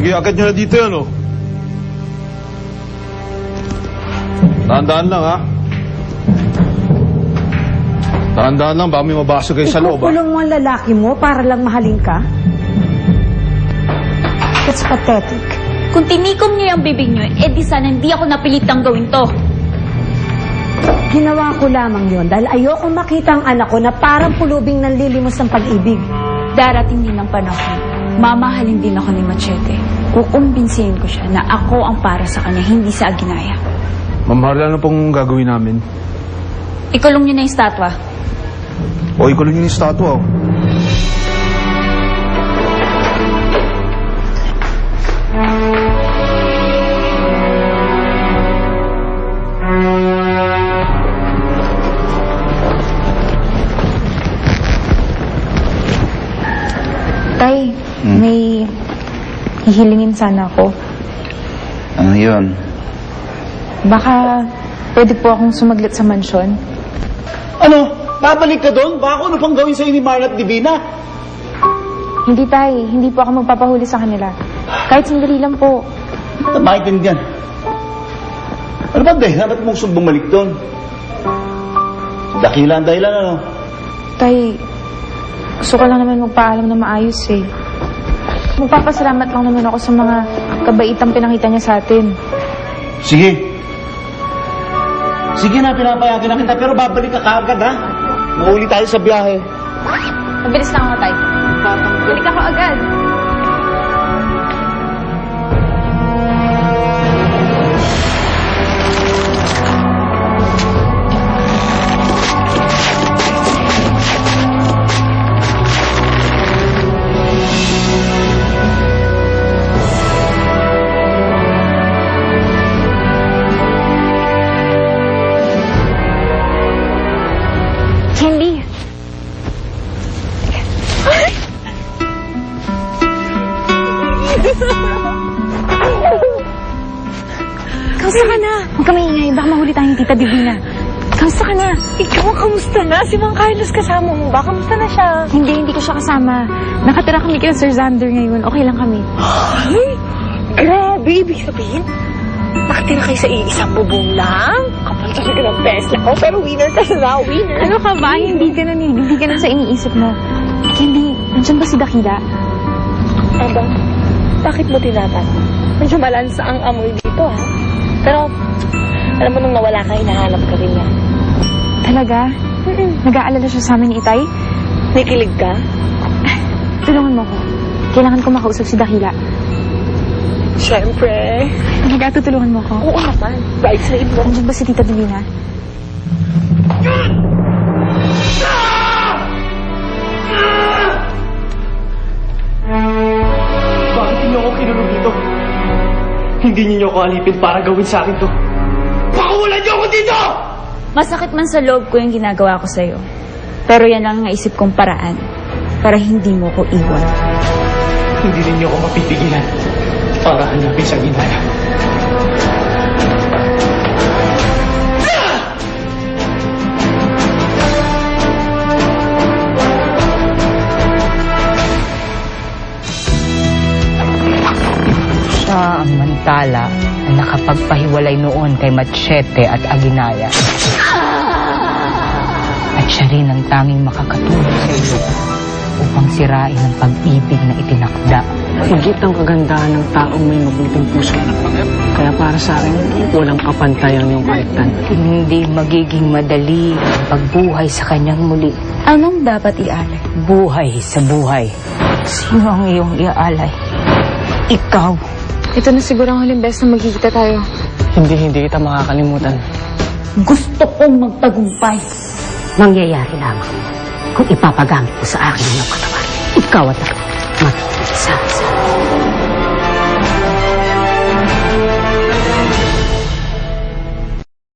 Sige, agad nyo na dito yan, oh. Dahan-dahan lang, ha? Dahan-dahan lang, baka may mabasa kayo sa loob, ha? Ikukulong mo ang lalaki mo para lang mahalin ka? It's pathetic. Kung tinikom niyo yung bibig niyo, di sana hindi ako napilitang gawin to. Ginawa ko lamang yon dahil ayokong makita ang anak ko na parang pulubing nanlilimos ng pag-ibig. Darating din ang panahon, mamahalin din ako ni Machete. Kukumbinsihin ko siya na ako ang para sa kanya, hindi sa Aguinaya. Ma'am Harla, ano pong gagawin namin? Ikulong niyo na yung statwa. O, ikulong yung statwa, oh. Tay, may hihilingin sana ako. Ano yun? Baka pwede po akong sumaglit sa mansyon. Ano? Babalik ka doon? Baka ano pang gawin sa'yo ni Marla at Divina? Hindi, Tay. Hindi po ako magpapahuli sa kanila. Kahit sandali lang po. Maintindihan. Ano ba, Day? Dapat mong bumalik doon? Dakila ang dahilan, ano? Tay, gusto ko lang naman magpaalam na maayos eh. Magpapasalamat lang naman ako sa mga kabaitang pinakita niya sa atin. Sige. Sige na, pinapayagan na kita, pero babalik ka kaagad, ha? Mauli tayo sa biyahe. Mabilis lang ako, Tay. Balik ako agad. Candy. Kamusta ka na? Huwag ka maingay. Baka mahuli tayong Tita Divina. Kamusta ka na? Ikaw, kamusta na? Si Mang Carlos kasama mo ba? Kamusta na siya? Hindi ko siya kasama. Nakatira kami kay Sir Xander ngayon. Okay lang kami. Ay, grabe. Ibig sabihin, nakatira kayo sa iisang bubong lang? Kapal talaga ng pesla ko, pero winner ka na, winner. Ano ka ba? Hindi ka na sa iniisip mo. Candy, nandiyan ba si Dakila? Aba, bakit mo tinatanong? Medyo malansa ang amoy dito, ha? Pero, alam mo nung nawala ka, hinahanap ka rin niya. Talaga? Nag-aalala siya sa amin ni Itay? Nakikilig ka? Tulungan mo ko. Kailangan ko makausap si Dakila. Siyempre. Talaga, tutulungan mo ko. Oo naman. Right side mo. Nandiyan ba si Tita Divina? Bakit niyo ako kinulong dito? Hindi niyo ako alipin para gawin sa akin to. Pakawalan niyo ako dito! Masakit man sa loob ko yung ginagawa ko sa'yo. Pero yan lang ang naisip kong paraan para hindi mo ko iwan. Hindi ninyo ako mapipigilan para hanapin sa Aguinaya. Siya ang mantala na nakapagpahiwalay noon kay Machete at Aguinaya. At siya rin ang tanging makakatulong sa iyo upang sirain ang pag-ibig na itinakda. Higit ang kagandahan ng taong may mabuting puso. Kaya para sa akin, walang kapantayan yung karektan. Hindi magiging madali ang pagbuhay sa kanyang muli. Anong dapat ialay? Buhay sa buhay. Sino ang iyong iaalay? Ikaw. Ito na siguro ang huling beses na magkikita tayo. Hindi kita makakalimutan. Gusto kong magtagumpay. Mangyayari lamang kung ipapagamit mo sa akin ang iyong katawan. Ikaw at ako, magkikisa.